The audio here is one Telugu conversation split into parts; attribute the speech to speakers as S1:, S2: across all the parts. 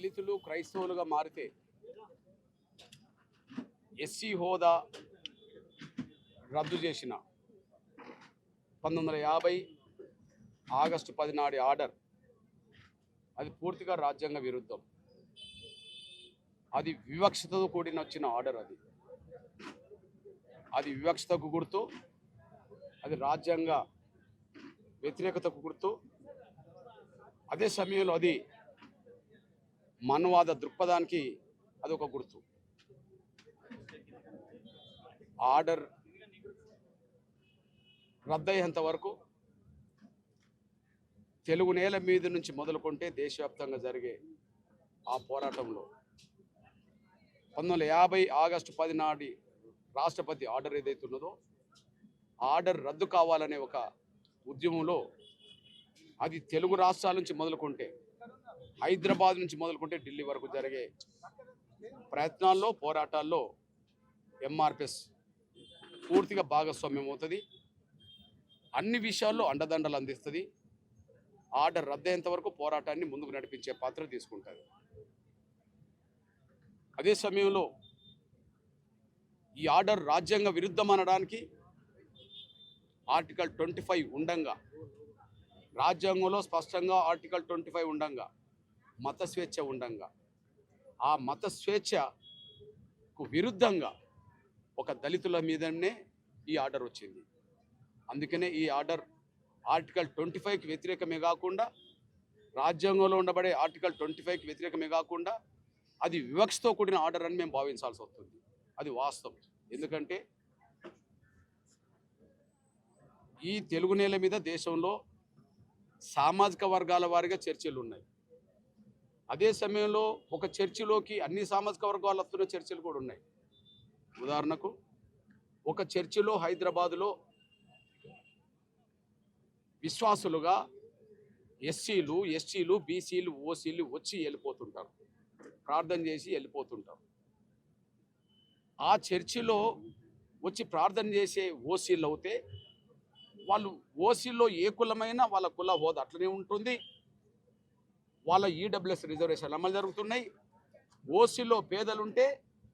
S1: దళితులు క్రైస్తవులుగా మారితే ఎస్సీ హోదా రద్దు చేసిన 1950 ఆగస్టు 10 నాటి ఆర్డర్ అది పూర్తిగా రాజ్యాంగ విరుద్ధం. అది వివక్షతతో కూడిన వచ్చిన ఆర్డర్. అది వివక్షతకు గుర్తు, అది రాజ్యాంగ వ్యతిరేకతకు గుర్తు. అదే సమయంలో అది మనువాద దృక్పథానికి అదొక గుర్తు. ఆర్డర్ రద్దయ్యేంత వరకు తెలుగు నేల మీద నుంచి మొదలుకుంటే దేశవ్యాప్తంగా జరిగే ఆ పోరాటంలో 1950 ఆగస్టు 10 నాటి రాష్ట్రపతి ఆర్డర్ ఏదైతే ఉన్నదో ఆర్డర్ రద్దు కావాలనే ఒక ఉద్యమంలో అది తెలుగు రాష్ట్రాల నుంచి మొదలుకుంటే హైదరాబాద్ నుంచి మొదలుకుంటే ఢిల్లీ వరకు జరిగే ప్రయత్నాల్లో పోరాటాల్లో ఎంఆర్పిఎస్ పూర్తిగా భాగస్వామ్యం అవుతుంది. అన్ని విషయాల్లో అండదండలు అందిస్తుంది. ఆర్డర్ రద్దయ్యేంత వరకు పోరాటాన్ని ముందుకు నడిపించే పాత్ర తీసుకుంటుంది. అదే సమయంలో ఈ ఆర్డర్ రాజ్యాంగ విరుద్ధం అనడానికి ఆర్టికల్ 25 ఉండంగా, రాజ్యాంగంలో స్పష్టంగా ఆర్టికల్ 25 ఉండంగా, మత స్వేచ్ఛ ఉండంగా, ఆ మత స్వేచ్ఛకు విరుద్ధంగా ఒక దళితుల మీదనే ఈ ఆర్డర్ వచ్చింది. అందుకనే ఈ ఆర్డర్ ఆర్టికల్ 25కి వ్యతిరేకమే కాకుండా, రాజ్యాంగంలో ఉండబడే ఆర్టికల్ 25కి వ్యతిరేకమే కాకుండా అది వివక్షతో కూడిన ఆర్డర్ అని మేము భావించాల్సి వస్తుంది. అది వాస్తవం. ఎందుకంటే ఈ తెలుగు నేల మీద దేశంలో సామాజిక వర్గాల వారిగా చర్చలు ఉన్నాయి. అదే సమయంలో ఒక చర్చిలోకి అన్ని సామాజిక వర్గాలు వస్తున్న చర్చలు కూడా ఉన్నాయి. ఉదాహరణకు ఒక చర్చిలో హైదరాబాదులో విశ్వాసులుగా ఎస్సీలు, ఎస్టీలు, బీసీలు, ఓసీలు వచ్చి వెళ్ళిపోతుంటారు, ప్రార్థన చేసి వెళ్ళిపోతుంటారు. ఆ చర్చిలో వచ్చి ప్రార్థన చేసే ఓసీలు అవుతే వాళ్ళు ఓసీలో ఏ కులమైనా వాళ్ళ కుల హోదా అట్లనే ఉంటుంది. వాళ్ళ ఈడబ్ల్యూఎస్ రిజర్వేషన్లు అమలు జరుగుతున్నాయి. ఓసీలో పేదలుంటే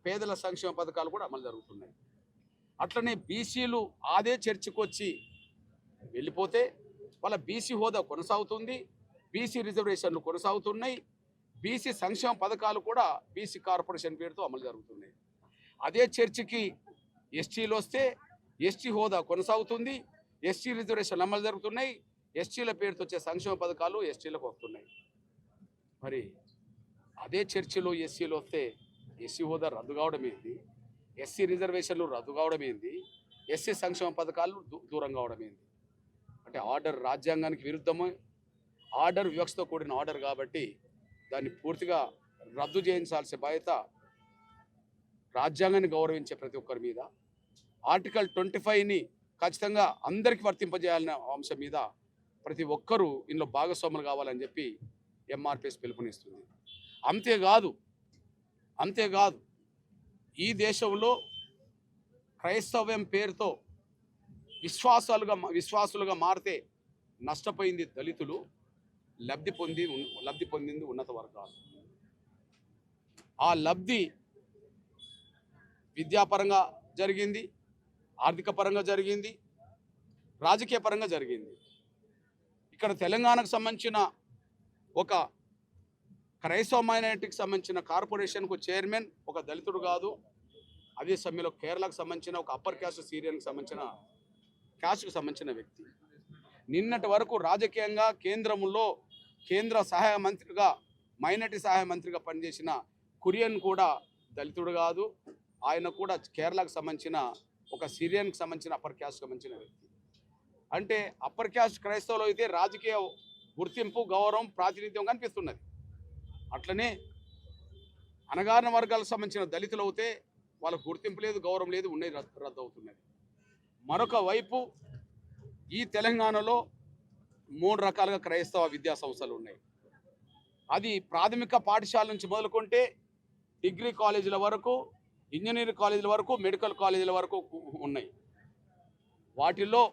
S1: పేదల సంక్షేమ పథకాలు కూడా అమలు జరుగుతున్నాయి. అట్లనే బీసీలు అదే చర్చికి వచ్చి వెళ్ళిపోతే వాళ్ళ బీసీ హోదా కొనసాగుతుంది, బీసీ రిజర్వేషన్లు కొనసాగుతున్నాయి, బీసీ సంక్షేమ పథకాలు కూడా బీసీ కార్పొరేషన్ పేరుతో అమలు జరుగుతున్నాయి. అదే చర్చికి ఎస్టీలు వస్తే ఎస్టీ హోదా కొనసాగుతుంది, ఎస్టీ రిజర్వేషన్లు అమలు జరుగుతున్నాయి, ఎస్టీల పేరుతో వచ్చే సంక్షేమ పథకాలు ఎస్టీలకు వస్తున్నాయి. మరి అదే చర్చిలో ఎస్సీలు వస్తే ఎస్సీ హోదా రద్దు కావడం ఏంది, ఎస్సీ రిజర్వేషన్లు రద్దు కావడం ఏంది, ఎస్సీ సంక్షేమ పథకాలు దూరం కావడం ఏంది? అంటే ఆర్డర్ రాజ్యాంగానికి విరుద్ధము, ఆర్డర్ వివక్షతో కూడిన ఆర్డర్ కాబట్టి దాన్ని పూర్తిగా రద్దు చేయించాల్సిన బాధ్యత రాజ్యాంగాన్ని గౌరవించే ప్రతి ఒక్కరి మీద, ఆర్టికల్ 25ని ఖచ్చితంగా అందరికీ వర్తింపజేయాలనే అంశం మీద ప్రతి ఒక్కరూ ఇందులో భాగస్వాములు కావాలని చెప్పి ఎంఆర్పిఎస్ పిలుపునిస్తుంది. అంతేకాదు ఈ దేశంలో క్రైస్తవ్యం పేరుతో విశ్వాసులుగా మారితే నష్టపోయింది దళితులు, లబ్ధి పొందింది ఉన్నత వర్గాలు. ఆ లబ్ధి విద్యాపరంగా జరిగింది, ఆర్థిక పరంగా జరిగింది, రాజకీయ పరంగా జరిగింది. ఇక్కడ తెలంగాణకు సంబంధించిన ఒక క్రైస్తవ మైనారిటీకి సంబంధించిన కార్పొరేషన్కు చైర్మన్ ఒక దళితుడు కాదు. అదే సమయంలో కేరళకు సంబంధించిన ఒక అప్పర్ క్యాస్ట్ సీరియన్కి సంబంధించిన క్యాస్ట్కు సంబంధించిన వ్యక్తి. నిన్నటి వరకు రాజకీయంగా కేంద్రంలో కేంద్ర సహాయ మంత్రిగా, మైనారిటీ సహాయ మంత్రిగా పనిచేసిన కురియన్ కూడా దళితుడు కాదు. ఆయన కూడా కేరళకు సంబంధించిన ఒక సిరియన్కి సంబంధించిన అప్పర్ క్యాస్ట్కి సంబంధించిన వ్యక్తి. అంటే అప్పర్ క్యాస్ట్ క్రైస్తవులు అయితే రాజకీయ గుర్తింపు, గౌరవం, ప్రాతినిధ్యం కనిపిస్తున్నది. అట్లనే అణగారిన వర్గాలకు సంబంధించిన దళితులు అయితే వాళ్ళకు గుర్తింపు లేదు, గౌరవం లేదు, ఉన్నది రద్దు అవుతున్నది. మరొక వైపు ఈ తెలంగాణలో 3 రకాలుగా క్రైస్తవ విద్యా సంస్థలు ఉన్నాయి. అది ప్రాథమిక పాఠశాల నుంచి మొదలుకుంటే డిగ్రీ కాలేజీల వరకు, ఇంజనీరింగ్ కాలేజీల వరకు, మెడికల్ కాలేజీల వరకు ఉన్నాయి. వాటిల్లో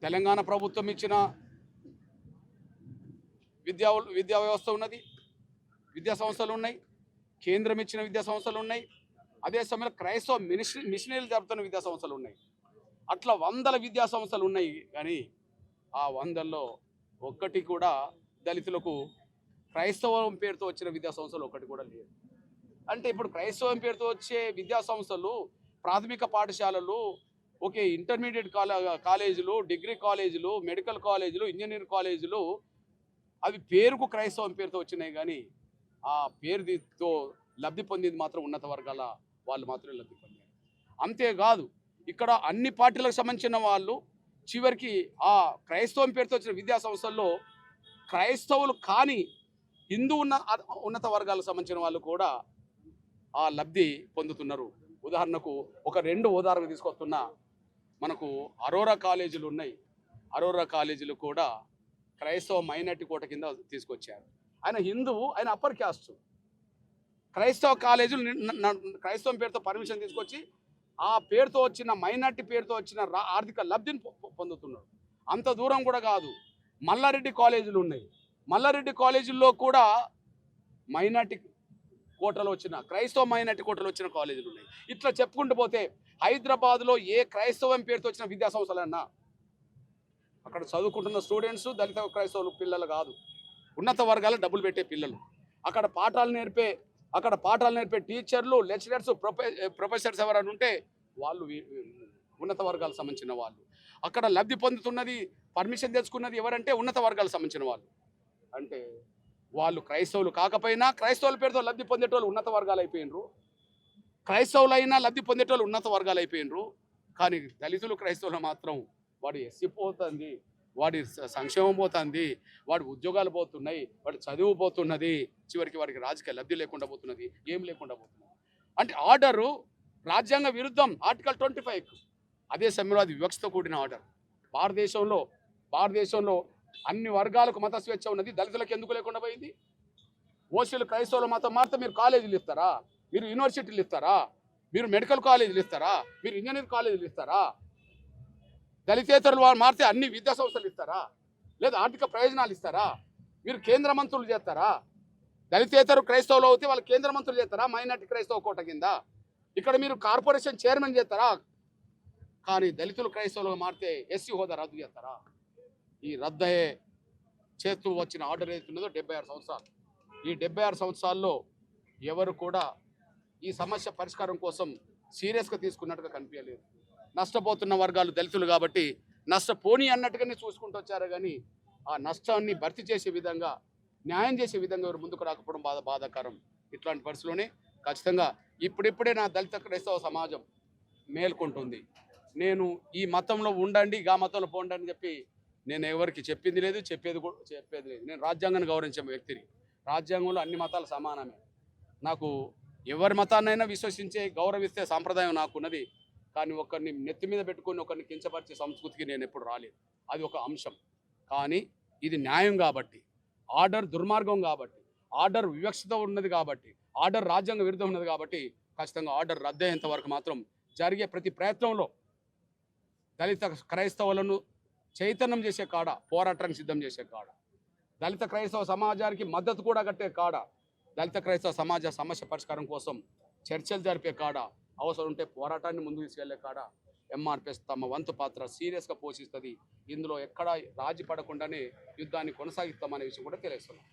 S1: తెలంగాణ ప్రభుత్వం ఇచ్చిన విద్యా వ్యవస్థ ఉన్నది, విద్యా సంస్థలు ఉన్నాయి, కేంద్రం ఇచ్చిన విద్యా సంస్థలు ఉన్నాయి. అదే సమయంలో క్రైస్తవ మిషనరీలు జరుపుతున్న విద్యా సంస్థలు ఉన్నాయి. అట్లా వందల విద్యా సంస్థలు ఉన్నాయి. కానీ ఆ వందల్లో ఒక్కటి కూడా దళితులకు క్రైస్తవం పేరుతో వచ్చిన విద్యా సంస్థలు ఒక్కటి కూడా లేదు. అంటే ఇప్పుడు క్రైస్తవం పేరుతో వచ్చే విద్యా సంస్థలు, ప్రాథమిక పాఠశాలలు, ఓకే, ఇంటర్మీడియట్ కాలేజీలు, డిగ్రీ కాలేజీలు, మెడికల్ కాలేజీలు, ఇంజనీరింగ్ కాలేజీలు, అవి పేరుకు క్రైస్తవం పేరుతో వచ్చినాయి. కానీ ఆ పేరుతో లబ్ధి పొందింది మాత్రం ఉన్నత వర్గాల వాళ్ళు మాత్రమే లబ్ధి పొందారు. అంతేకాదు ఇక్కడ అన్ని పార్టీలకు సంబంధించిన వాళ్ళు చివరికి ఆ క్రైస్తవం పేరుతో వచ్చిన విద్యా సంస్థల్లో క్రైస్తవులు కానీ హిందూ ఉన్నత వర్గాలకు సంబంధించిన వాళ్ళు కూడా ఆ లబ్ధి పొందుతున్నారు. ఉదాహరణకు ఒక 2 ఉదాహరణలు తీసుకొస్తున్నా. మనకు అరోరా కాలేజీలు ఉన్నాయి. అరోరా కాలేజీలు కూడా క్రైస్తవ మైనార్టీ కోట కింద తీసుకొచ్చారు. ఆయన హిందువు, ఆయన అప్పర్ క్యాస్ట్. క్రైస్తవ కాలేజీలు క్రైస్తవం పేరుతో పర్మిషన్ తీసుకొచ్చి ఆ పేరుతో వచ్చిన మైనార్టీ పేరుతో వచ్చిన ఆర్థిక లబ్ధిని పొందుతున్నారు. అంత దూరం కూడా కాదు, మల్లారెడ్డి కాలేజీలు ఉన్నాయి. మల్లారెడ్డి కాలేజీల్లో కూడా మైనార్టీ కోటలో వచ్చిన, క్రైస్తవ మైనార్టీ కోటలో వచ్చిన కాలేజీలు ఉన్నాయి. ఇట్లా చెప్పుకుంటూ పోతే హైదరాబాద్లో ఏ క్రైస్తవం పేరుతో వచ్చిన విద్యా సంస్థలన్నా అక్కడ చదువుకుంటున్న స్టూడెంట్స్ దళిత క్రైస్తవులు పిల్లలు కాదు, ఉన్నత వర్గాలు డబ్బులు పెట్టే పిల్లలు. అక్కడ పాఠాలు నేర్పే టీచర్లు, లెక్చరర్స్, ప్రొఫెసర్స్ ఎవరైనా ఉంటే వాళ్ళు ఉన్నత వర్గాలకు సంబంధించిన వాళ్ళు. అక్కడ లబ్ధి పొందుతున్నది, పర్మిషన్ తెచ్చుకున్నది ఎవరంటే ఉన్నత వర్గాలకు సంబంధించిన వాళ్ళు. అంటే వాళ్ళు క్రైస్తవులు కాకపోయినా క్రైస్తవుల పేరుతో లబ్ధి పొందేటోళ్ళు ఉన్నత వర్గాలు అయిపోయినరు, క్రైస్తవులైనా లబ్ధి పొందేటోళ్ళు ఉన్నత వర్గాలు అయిపోయినరు. కానీ దళితులు క్రైస్తవులు మాత్రం వాడు ఎస్సీ పోతుంది, వాడి సంక్షేమం పోతుంది, వాడి ఉద్యోగాలు పోతున్నాయి, వాడి చదువు పోతున్నది, చివరికి వాడికి రాజకీయ లబ్ధి లేకుండా పోతున్నది, ఏం లేకుండా పోతున్నది. అంటే ఆర్డరు రాజ్యాంగ విరుద్ధం, ఆర్టికల్ 25. అదే సమయంలో అది వివక్షతో కూడిన ఆర్డర్. భారతదేశంలో అన్ని వర్గాలకు మత స్వేచ్ఛ ఉన్నది, దళితులకు ఎందుకు లేకుండా పోయింది? ఓసీలు క్రైస్తవులు మతం మారితే మీరు కాలేజీలు ఇస్తారా? మీరు యూనివర్సిటీలు ఇస్తారా? మీరు మెడికల్ కాలేజీలు ఇస్తారా? మీరు ఇంజనీరింగ్ కాలేజీలు ఇస్తారా? దళితేతరులు మారితే అన్ని విద్యా సంస్థలు ఇస్తారా? లేదా ఆర్థిక ప్రయోజనాలు ఇస్తారా? మీరు కేంద్ర మంత్రులు చేస్తారా? దళితేతరు క్రైస్తవులు అయితే వాళ్ళు కేంద్ర మంత్రులు చేస్తారా? మైనార్టీ క్రైస్తవ కోట కింద ఇక్కడ మీరు కార్పొరేషన్ చైర్మన్ చేస్తారా? కానీ దళితులు క్రైస్తవులుగా మారితే ఎస్సీ హోదా రద్దు చేస్తారా? ఈ రద్దయ్యే చేస్తూ వచ్చిన ఆర్డర్ ఏదైతున్నదో 76 సంవత్సరాలు. ఈ 76 సంవత్సరాల్లో ఎవరు కూడా ఈ సమస్య పరిష్కారం కోసం సీరియస్గా తీసుకున్నట్టుగా కనిపించలేదు. నష్టపోతున్న వర్గాలు దళితులు కాబట్టి నష్టపోని అన్నట్టుగానే చూసుకుంటూ వచ్చారు. కానీ ఆ నష్టాన్ని భర్తీ చేసే విధంగా, న్యాయం చేసే విధంగా ఎవరు ముందుకు రాకపోవడం బాధాకరం. ఇట్లాంటి పరిస్థితుల్లోనే ఖచ్చితంగా ఇప్పుడిప్పుడే నా దళిత క్రైస్తవ సమాజం మేల్కొంటుంది. నేను ఈ మతంలో ఉండండి, ఆ మతంలో పోండి అని చెప్పి నేను ఎవరికి చెప్పింది లేదు, చెప్పేది లేదు. నేను రాజ్యాంగాన్ని గౌరవించే వ్యక్తిని. రాజ్యాంగంలో అన్ని మతాలు సమానమే. నాకు ఎవరి మతాన్నైనా విశ్వసించే, గౌరవిస్తే సాంప్రదాయం నాకున్నది. కానీ ఒకరిని నెత్తి మీద పెట్టుకొని ఒకరిని కించపరిచే సంస్కృతికి నేను ఎప్పుడు రాలేదు. అది ఒక అంశం. కానీ ఇది న్యాయం కాబట్టి, ఆర్డర్ దుర్మార్గం కాబట్టి, ఆర్డర్ వివక్షత ఉన్నది కాబట్టి, ఆర్డర్ రాజ్యాంగ విరుద్ధం ఉన్నది కాబట్టి ఖచ్చితంగా ఆర్డర్ రద్దయ్యేంత వరకు మాత్రం జరిగే ప్రతి ప్రయత్నంలో దళిత క్రైస్తవులను చైతన్యం చేసే కాడ, పోరాటానికి సిద్ధం చేసే కాడ, దళిత క్రైస్తవ సమాజానికి మద్దతు కూడా కట్టే కాడ, దళిత క్రైస్తవ సమాజ సమస్య పరిష్కారం కోసం చర్చలు జరిపే కాడ, అవసరం ఉంటే పోరాటాన్ని ముందుకు తీసుకెళ్లే కాడ ఎంఆర్పిఎస్ తమ వంతు పాత్ర సీరియస్గా పోషిస్తుంది. ఇందులో ఎక్కడా రాజీ పడకుండానే యుద్ధాన్ని కొనసాగిస్తామనే విషయం కూడా తెలియజేస్తున్నాం.